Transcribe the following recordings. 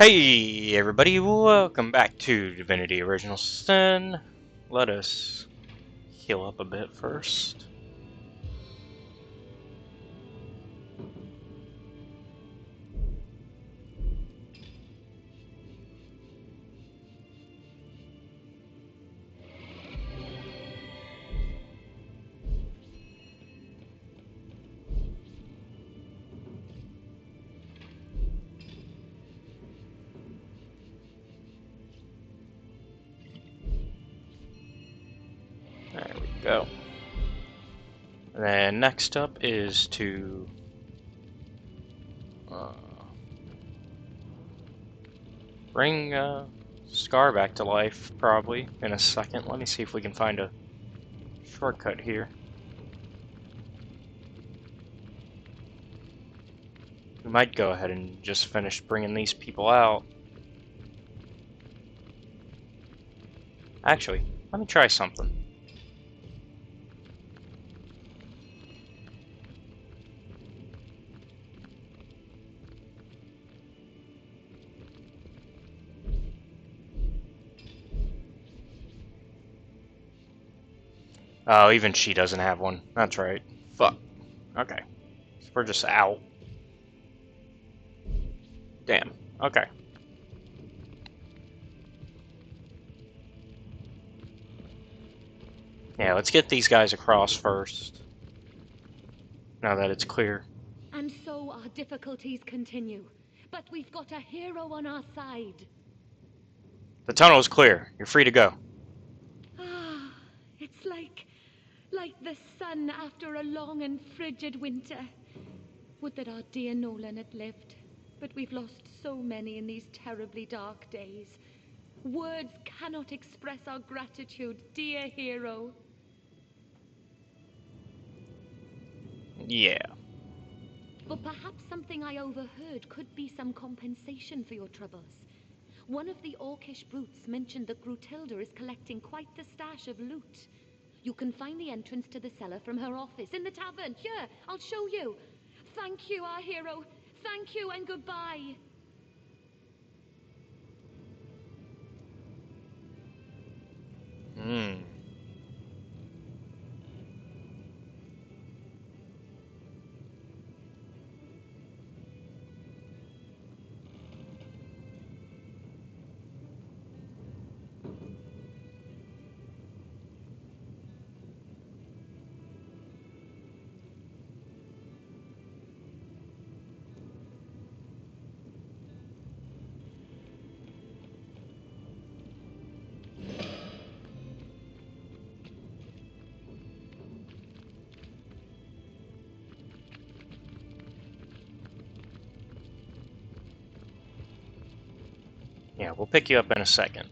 Hey everybody, welcome back to Divinity Original Sin. Let us heal up a bit first. There we go. And then next up is to bring Scar back to life, probably, in a second. Let me see if we can find a shortcut here. We might go ahead and just finish bringing these people out. Actually, let me try something. Oh, even she doesn't have one. That's right. Fuck. Okay. So we're just out. Damn. Okay. Yeah, let's get these guys across first. Now that it's clear. And so our difficulties continue. But we've got a hero on our side. The tunnel is clear. You're free to go. Ah, it's like the sun after a long and frigid winter. Would that our dear Nolan had lived. But we've lost so many in these terribly dark days. Words cannot express our gratitude, dear hero. Yeah. But perhaps something I overheard could be some compensation for your troubles. One of the orcish brutes mentioned that Grutilda is collecting quite the stash of loot. You can find the entrance to the cellar from her office in the tavern. Here, I'll show you. Thank you, our hero. Thank you and goodbye. Hmm. Yeah, we'll pick you up in a second.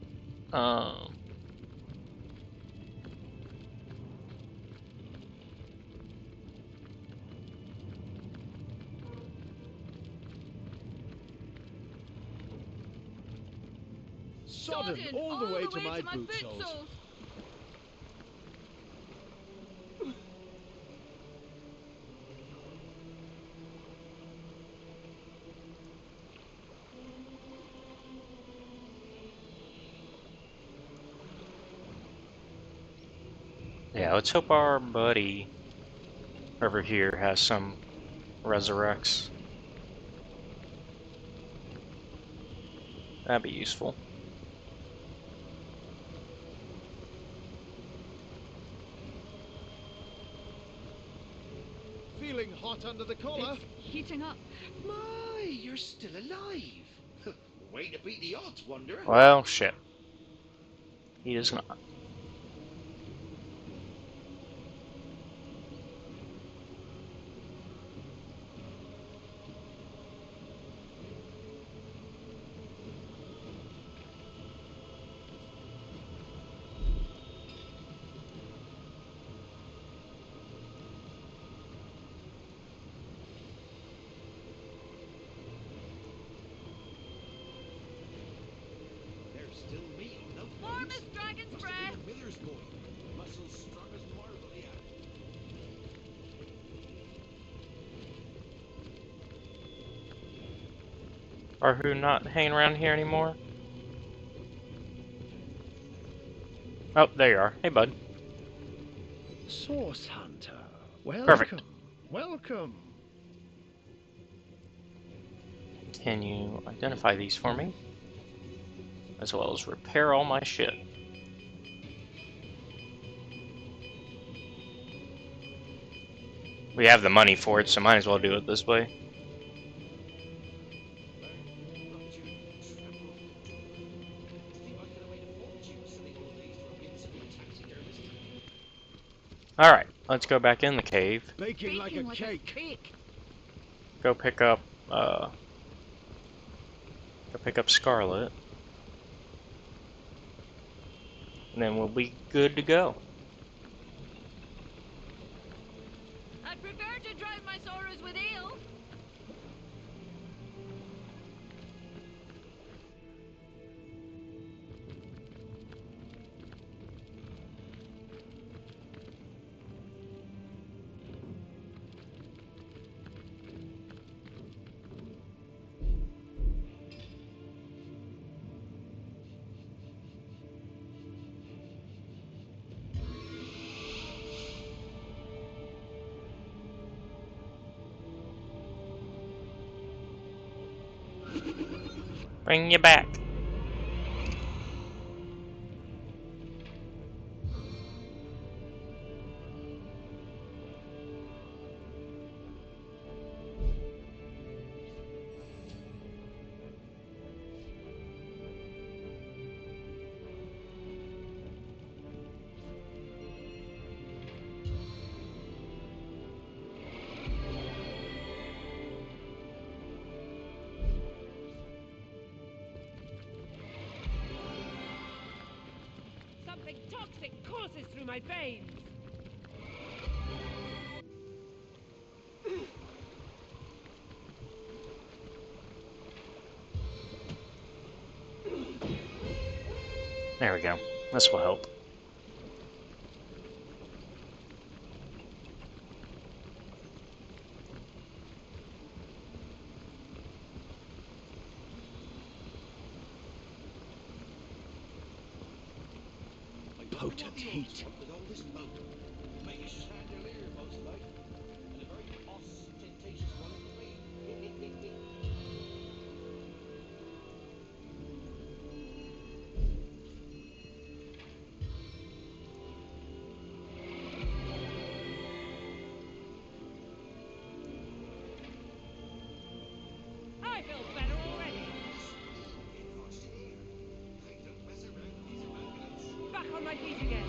Sodden all the way to my boot soles. Yeah, let's hope our buddy over here has some resurrects. That'd be useful. Feeling hot under the collar? It's heating up. My, you're still alive. Way to beat the odds, Wanderer. Well, shit. He is not. There's still meat on those Warm bones. as dragon's Must breath. have been a miller's boy. Muscles strong as marble, yeah. Or who not hanging around here anymore? Oh, there you are. Hey, bud. Source Hunter. Perfect. Welcome. Welcome. Can you identify these for me? As well as repair all my shit. We have the money for it, so might as well do it this way. Alright, let's go back in the cave. Baking like a cake. Go pick up, Scarlet. And then we'll be good to go. I'd prefer to drive my sorrows with ale. Bring you back. Something toxic courses through my veins. There we go. This will help. Potent heat. With all this smoke. Make a chandelier, most like. And a very ostentatious one in the way. I feel better already. Hey, don't mess around with these Immaculates. Back on my feet again.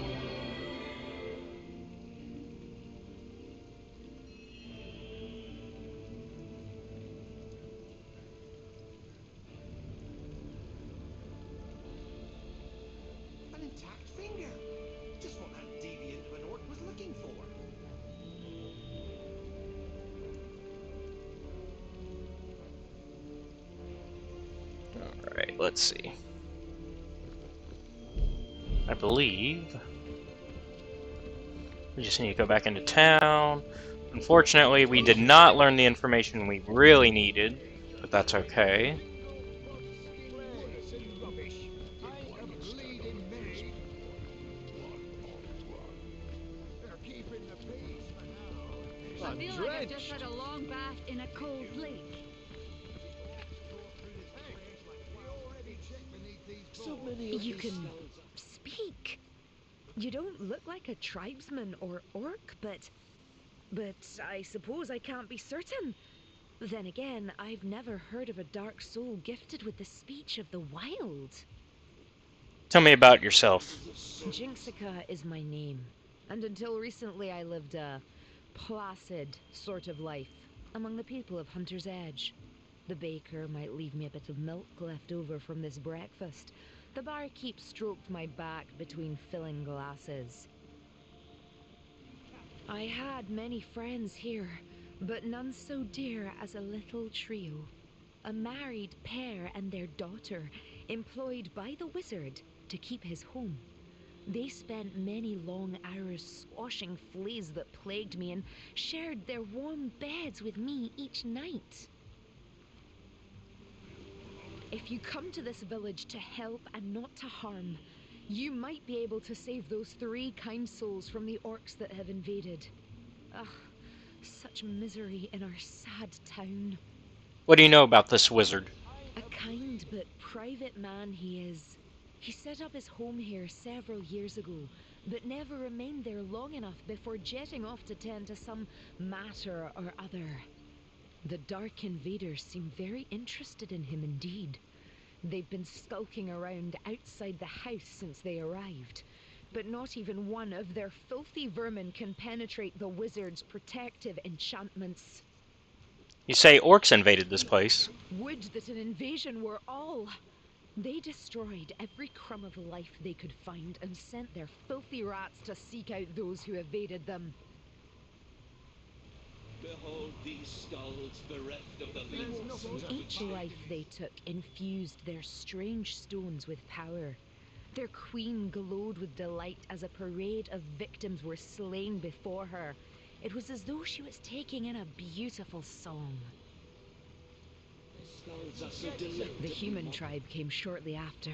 An intact finger. Just what that deviant of an orc was looking for. Alright, let's see. I believe we just need to go back into town. Unfortunately, we did not learn the information we really needed, but that's okay. I feel like I've just Drenched. had a long bath in a cold lake. So many of You these can smells. speak. You don't look like a tribesman or orc, but I suppose I can't be certain. Then again, I've never heard of a dark soul gifted with the speech of the wild. Tell me about yourself. Jinxica is my name, and until recently I lived a placid sort of life among the people of Hunter's Edge. The baker might leave me a bit of milk left over from this breakfast. The barkeep stroked my back between filling glasses. I had many friends here, but none so dear as a little trio. A married pair and their daughter, employed by the wizard to keep his home. They spent many long hours squashing fleas that plagued me and shared their warm beds with me each night. If you come to this village to help and not to harm, you might be able to save those 3 kind souls from the orcs that have invaded. Ugh, such misery in our sad town. What do you know about this wizard? A kind but private man he is. He set up his home here several years ago, but never remained there long enough before jetting off to tend to some matter or other. The Dark Invaders seem very interested in him indeed. They've been skulking around outside the house since they arrived, but not even one of their filthy vermin can penetrate the wizard's protective enchantments. You say orcs invaded this place. Would that an invasion were all! They destroyed every crumb of life they could find and sent their filthy rats to seek out those who evaded them. Behold these skulls bereft of the limbs. Each life they took infused their strange stones with power. Their queen glowed with delight as a parade of victims were slain before her. It was as though she was taking in a beautiful song. Skulls are so delectable. The human tribe came shortly after.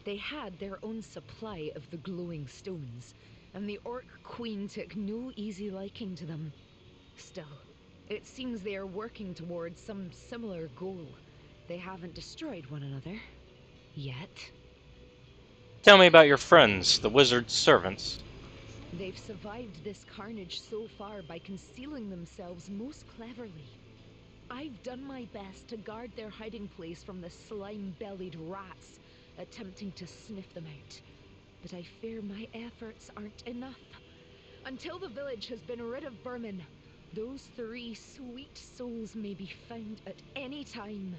They had their own supply of the glowing stones, and the orc queen took no easy liking to them. Still, it seems they are working towards some similar goal. They haven't destroyed one another. Yet. Tell me about your friends, the wizard's servants. They've survived this carnage so far by concealing themselves most cleverly. I've done my best to guard their hiding place from the slime-bellied rats, attempting to sniff them out. But I fear my efforts aren't enough. Until the village has been rid of vermin, those 3 sweet souls may be found at any time.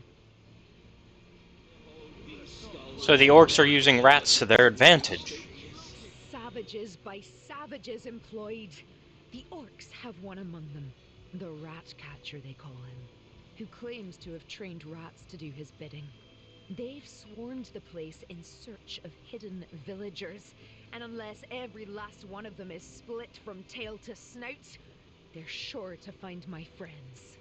So the orcs are using rats to their advantage. Savages by savages employed. The orcs have one among them, the rat catcher they call him, who claims to have trained rats to do his bidding. They've swarmed the place in search of hidden villagers, and unless every last one of them is split from tail to snout, they're sure to find my friends.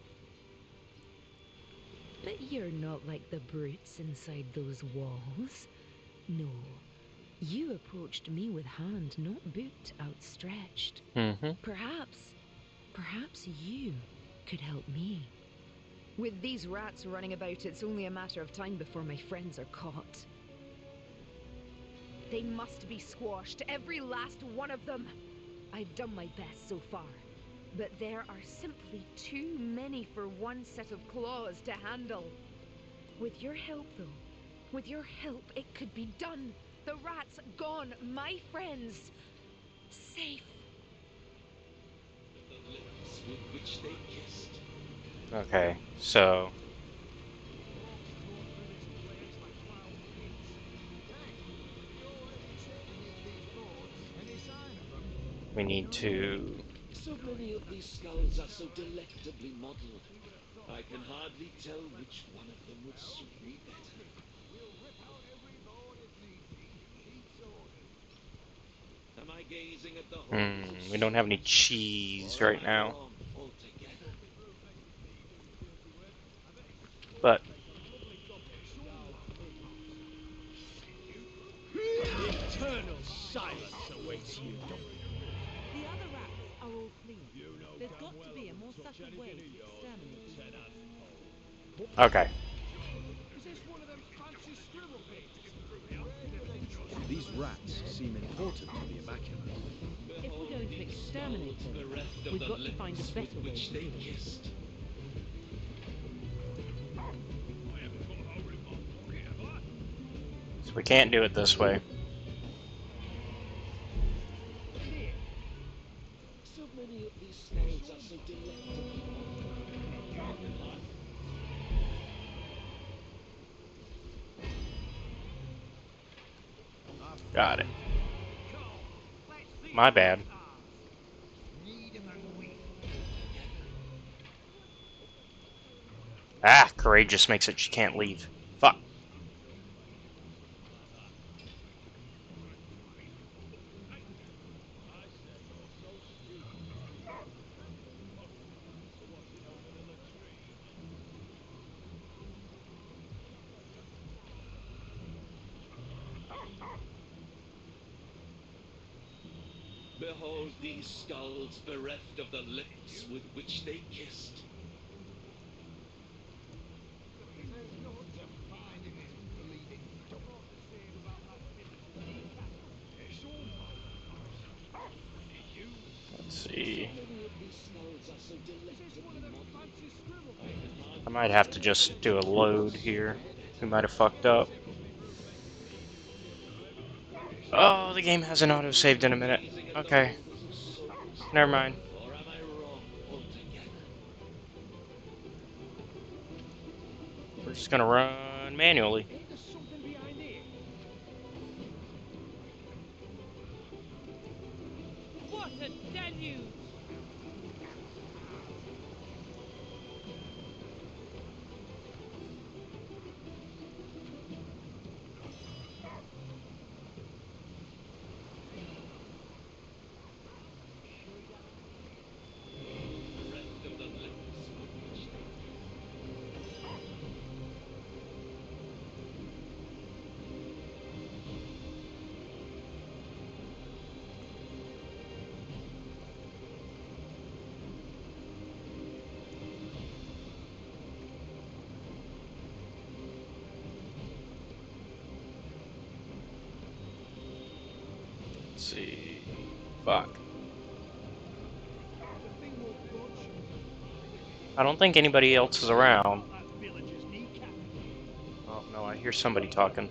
But you're not like the brutes inside those walls. No. You approached me with hand, not boot, outstretched. Perhaps you could help me. With these rats running about, it's only a matter of time before my friends are caught. They must be squashed, every last one of them. I've done my best so far, but there are simply too many for one set of claws to handle. With your help, though, with your help, it could be done. The rats gone, my friends safe. The lips with which they kissed. Okay, so we need to... So many of these skulls are so delectably modeled. I can hardly tell which one of them would suit me better. Am I gazing at the whole we don't have any cheese right now. Altogether. But Eternal silence awaits you. The other rats are all fleeing. There's got to be a more subtle way to exterminate these rats. okay. These rats seem important to the Immaculates. If we're going to exterminate them, we've got to find a better way to do it. So we can't do it this way. So many of these skulls are so delectably modeled. Got it. My bad. Ah, courageous makes it she can't leave. Fuck. Behold these skulls bereft of the lips with which they kissed. Let's see. So many of these skulls are so delectably modern. I might have to just do a load here. We might have fucked up. Oh, the game hasn't auto-saved in a minute. Okay. Never mind. Or am I wrong altogether? We're just gonna run manually. There's something behind here. What a deluge! Bereft of the lips with which they Let's see. Fuck. The thing won't budge. I don't think anybody else is around. That villager's kneecap. Oh, no, I hear somebody talking.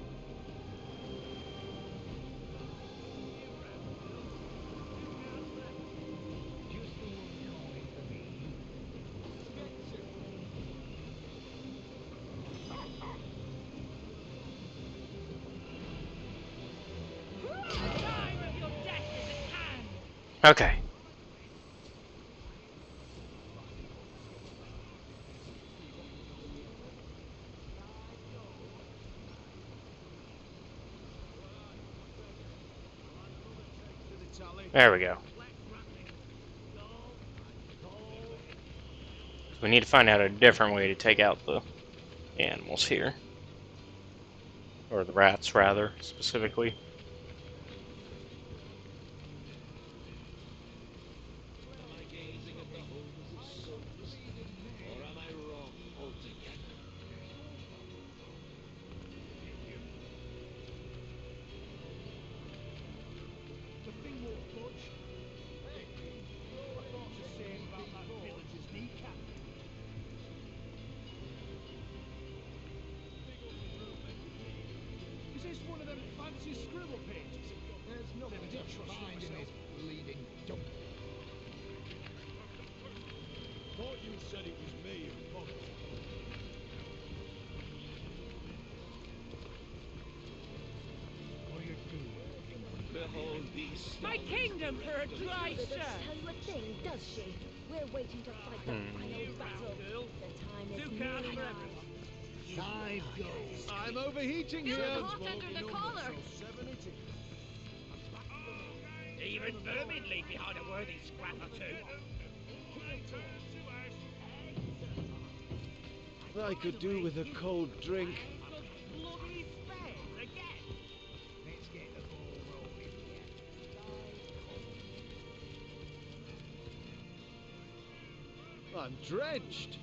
The time of your death is at hand! Okay. There we go. So we need to find out a different way to take out the animals here. Or the rats, rather, specifically. am I gazing at the homes of souls? Or am I wrong altogether? The thing won't budge. I thought the same about that villager's kneecap. Is this one of them fancy scribble pages? There's nothing to find in it, bleeding dump. Thought you said it was me who bugged you. What are you doing? Behold these My skulls. kingdom for a dry Doesn't shirt! tell you a thing, does she? We're waiting to fight the final battle. The time is Two nearly cans for nigh. everyone. 5 goals. I'm overheating Feel here. the hot under the collar. Even vermin leave behind a worthy scrap or two. I could do with a cold drink. Bloody spares again. Let's get the ball rolling here. I'm drenched.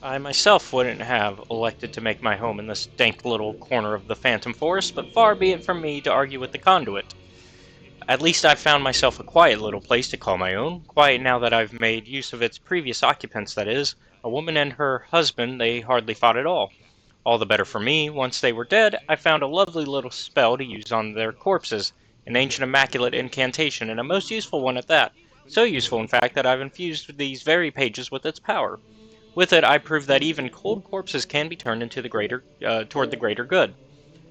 I myself wouldn't have elected to make my home in this dank little corner of the Phantom Forest, but far be it from me to argue with the conduit. At least I've found myself a quiet little place to call my own. Quiet now that I've made use of its previous occupants, that is. A woman and her husband, they hardly fought at all. All the better for me. Once they were dead, I found a lovely little spell to use on their corpses. An ancient immaculate incantation, and a most useful one at that. So useful, in fact, that I've infused these very pages with its power. With it, I prove that even cold corpses can be turned into the toward the greater good.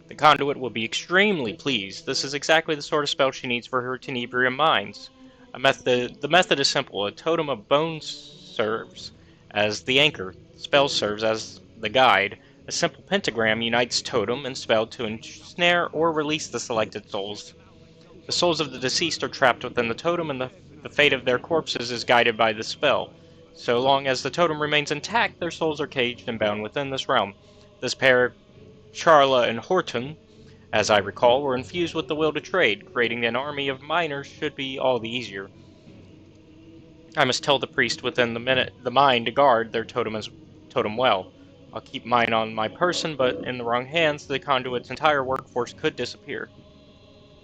The conduit will be extremely pleased. This is exactly the sort of spell she needs for her Tenebrium mines. The method is simple. A totem of bones serves as the anchor. The spell serves as the guide. A simple pentagram unites totem and spell to ensnare or release the selected souls. The souls of the deceased are trapped within the totem, and the fate of their corpses is guided by the spell. So long as the totem remains intact, their souls are caged and bound within this realm. This pair, Charla and Horton, as I recall, were infused with the will to trade. Creating an army of miners should be all the easier. I must tell the priest within the mine to guard their totem well. I'll keep mine on my person, but in the wrong hands, the conduit's entire workforce could disappear.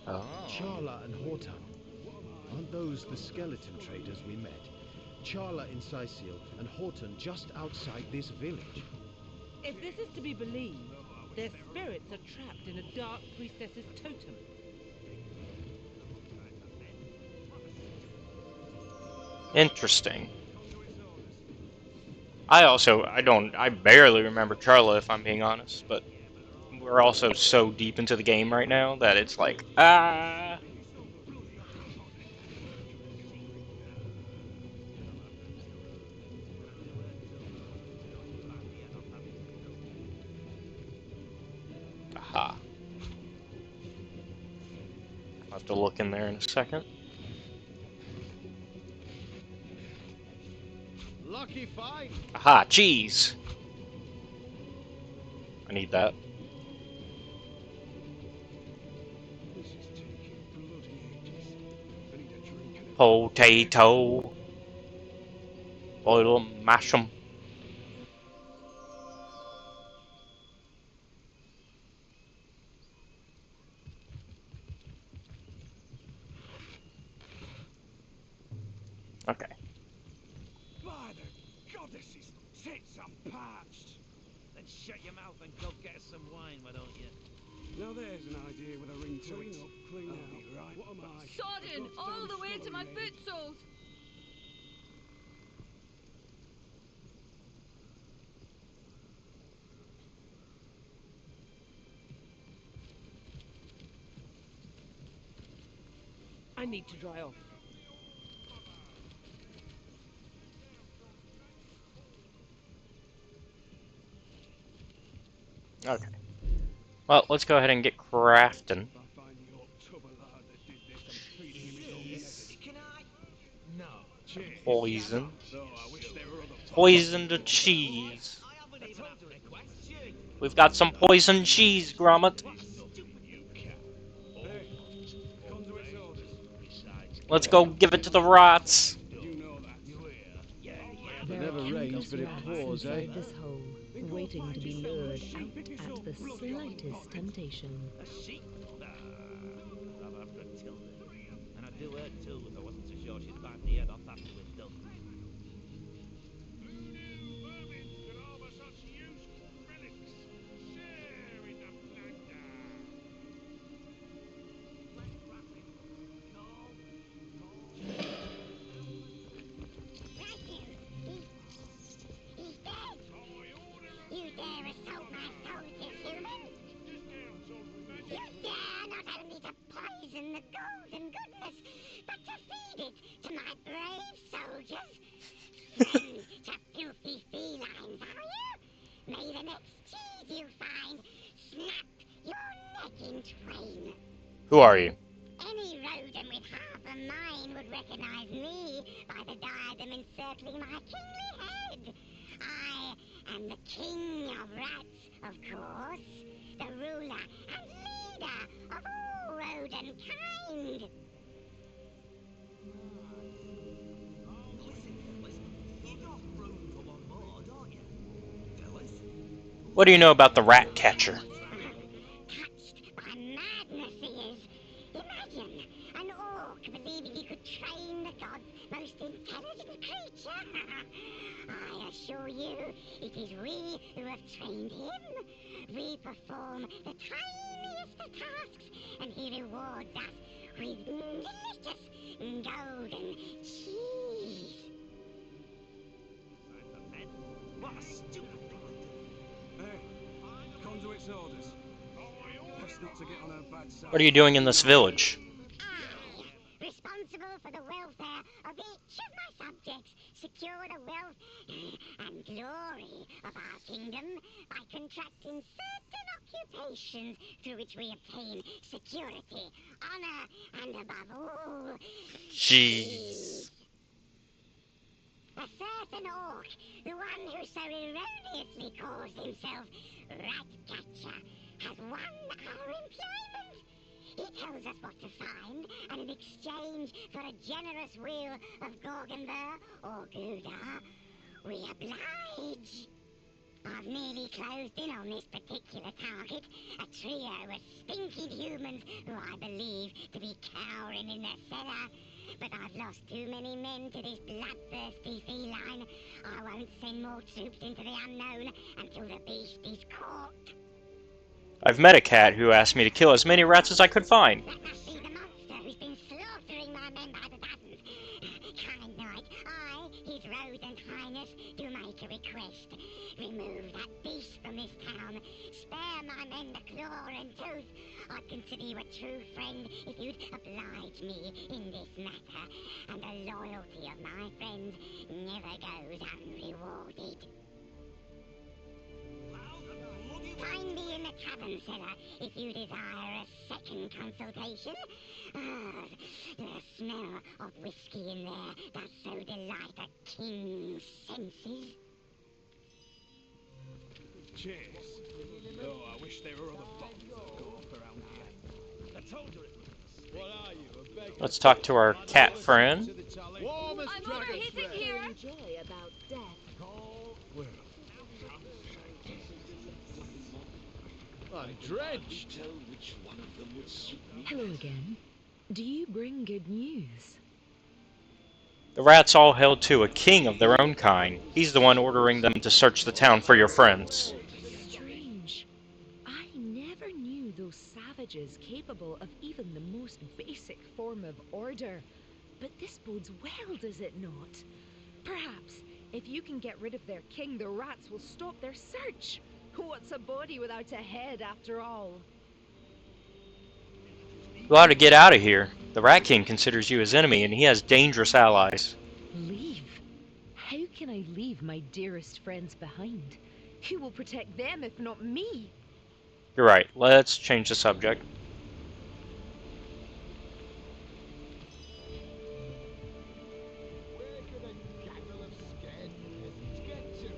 Oh. Charla and Horton. Aren't those the skeleton traders we met? Charla in Sicil and Horton just outside this village. If this is to be believed, their spirits are trapped in a dark priestess's totem. Interesting. I barely remember Charla if I'm being honest, but we're also so deep into the game right now that it's like, ah. Aha. I'll have to look in there in a second. Lucky find! Aha, cheese! I need that. This is taking bloody ages. I need a drink and a Potato. Boil 'em, mash 'em. Okay. By the goddesses, tits are parched. Then shut your mouth and go get us some wine, why don't you? Now there's an idea with a ring to it. Up, clean I'll out. be right What am I? Sodden, all the way to my foot soles. I need to dry off. Okay. Well, let's go ahead and get crafting. If I find the old tubber lad that did this, I'm feeding him his own message. Can I? No. Cheers. Poison. Though I wish there were other Poison to cheese. I haven't even had to request you. We've got some poison cheese, Gromit. You cat. Hey, conduit's orders. Let's go give it to the rats. You know that. It never rains, but it pours, eh? Inside this hole, waiting to be lured out at the slightest temptation. A sheep? Nah. I'm after Tilda. And I'd do her too if I wasn't so sure she'd bite the head off after we're done. You dare assault my soldiers, human? You dare not only to poison the golden goodness, but to feed it to my brave soldiers? Friend to filthy felines, are you? May the next cheese you find snap your neck in twain. Who are you? Any rodent with half a mind would recognize me by the diadem encircling my kingly head. I am the king of rats, of course, the ruler and leader of all rodent kind. You got room for one more, don't you? Fellas? What do you know about the rat catcher? Touched by madness he is. Imagine an orc believing he could train the god's most intelligent creature. I assure you, it is we who have trained him. We perform the tiniest of tasks, and he rewards us with delicious golden cheese. What a stupid thing to do. Hey, conduit's orders. best not to get on her bad side. What are you doing in this village? I, responsible for the welfare of each of my subjects, secure the wealth and glory of our kingdom by contracting certain occupations through which we obtain security, honor, and above all, Jeez. a certain orc, the one who so erroneously calls himself Ratcatcher, has won our employment. He tells us what to find, and in exchange for a generous wheel of Gorgonver or Gouda, we oblige. I've nearly closed in on this particular target, a trio of stinking humans who I believe to be cowering in their cellar. But I've lost too many men to this bloodthirsty feline. I won't send more troops into the unknown until the beast is caught. I've met a cat who asked me to kill as many rats as I could find. That must be the monster who's been slaughtering my men by the dozens. Kind knight, I, his rodent highness, do make a request. Remove that beast from this town. Spare my men the claw and tooth. I'd consider you a true friend if you'd oblige me in this matter. And the loyalty of my friends never goes unrewarded. Find me in the tavern cellar if you desire a second consultation. Ah, the smell of whiskey in there does so delight a king's senses. Cheers. Oh, I wish there were other bottles of golf around here. I told you it was. What are you, a beggar? Let's talk to our cat friend. Warmest I'm dragon's overheating breath. here. Joy about death. Well, I'm drenched. Tell which one of them would suit me. Hello again. Do you bring good news? The rats all held to a king of their own kind. He's the one ordering them to search the town for your friends. Strange. I never knew those savages capable of even the most basic form of order. But this bodes well, does it not? Perhaps, if you can get rid of their king, the rats will stop their search. What's a body without a head, after all? You ought to get out of here. The Rat King considers you his enemy, and he has dangerous allies. Leave? How can I leave my dearest friends behind? Who will protect them if not me? You're right. Let's change the subject. where could a gaggle of scared peasants get to?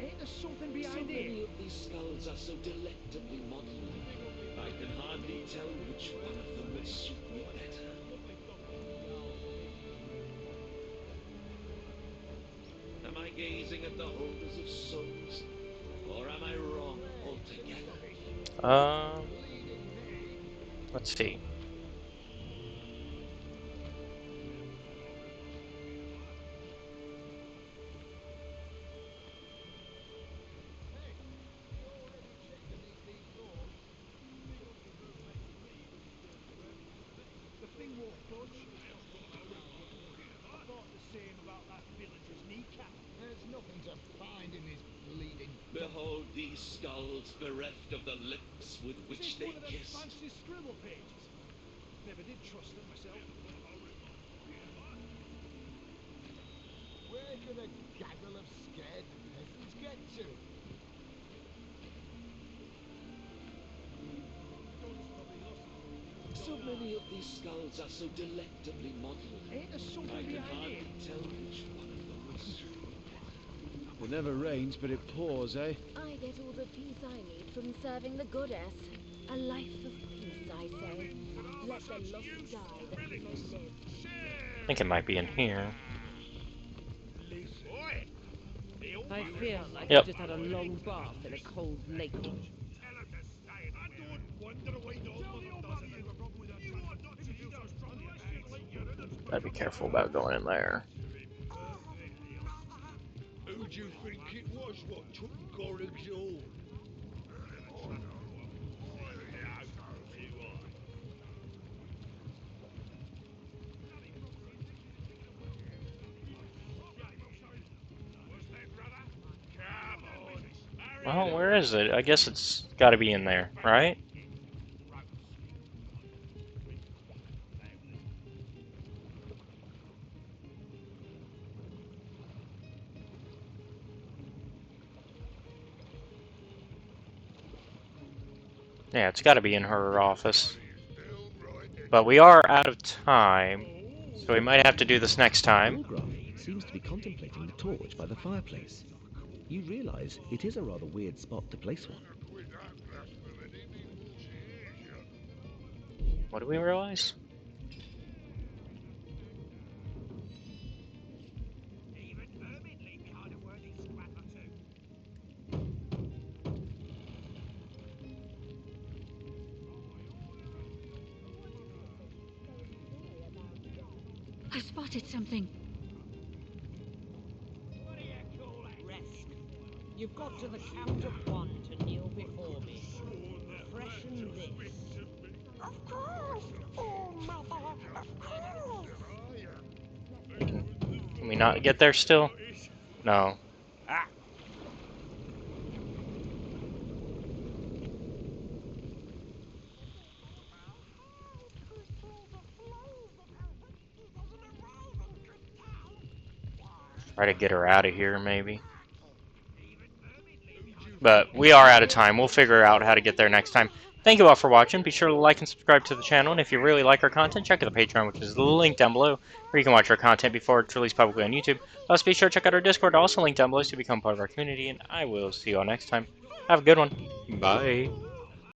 Ain't there something So behind many here? of these skulls are so delectably modern. I can hardly tell which one of them would suit me better. Am I gazing at the holders of souls, or am I wrong altogether? Let's see. The thing won't budge. I thought the same about that villager's kneecap. There's nothing to find in this bleeding. Behold these skulls bereft of the lips with Is which this they one of them kiss. fancy scribble pages? Never did trust them myself. Where could a gaggle of scared peasants get to? So many of these skulls are so delectably modern. Ain't there I something can behind hardly here? tell which one of them would suit me. It never rains, but it pours, eh? I get all the peace I need from serving the goddess. A life of peace, I say. Let the lost die that we may live. I think it might be in here. I feel like Yep. I've just had a long bath in a cold lake. Gotta be careful about going in there. Who do you think it was what took Gorig's all? Well, where is it? I guess it's got to be in there, right? Yeah, it's got to be in her office. But we are out of time, so we might have to do this next time. Graf seems to be contemplating the torch by the fireplace. You realize it is a rather weird spot to place one. What do we realize? I spotted something. Rest. You've got to the count of one to kneel before me. Freshen this. Of course! Oh, mother, of course! Can we not get there still? No. Try to get her out of here, maybe. But we are out of time. We'll figure out how to get there next time. Thank you all for watching. Be sure to like and subscribe to the channel. And if you really like our content, check out the Patreon, which is linked down below, where you can watch our content before it's released publicly on YouTube. Also, be sure to check out our Discord, also linked down below, to become part of our community. And I will see you all next time. Have a good one. Bye.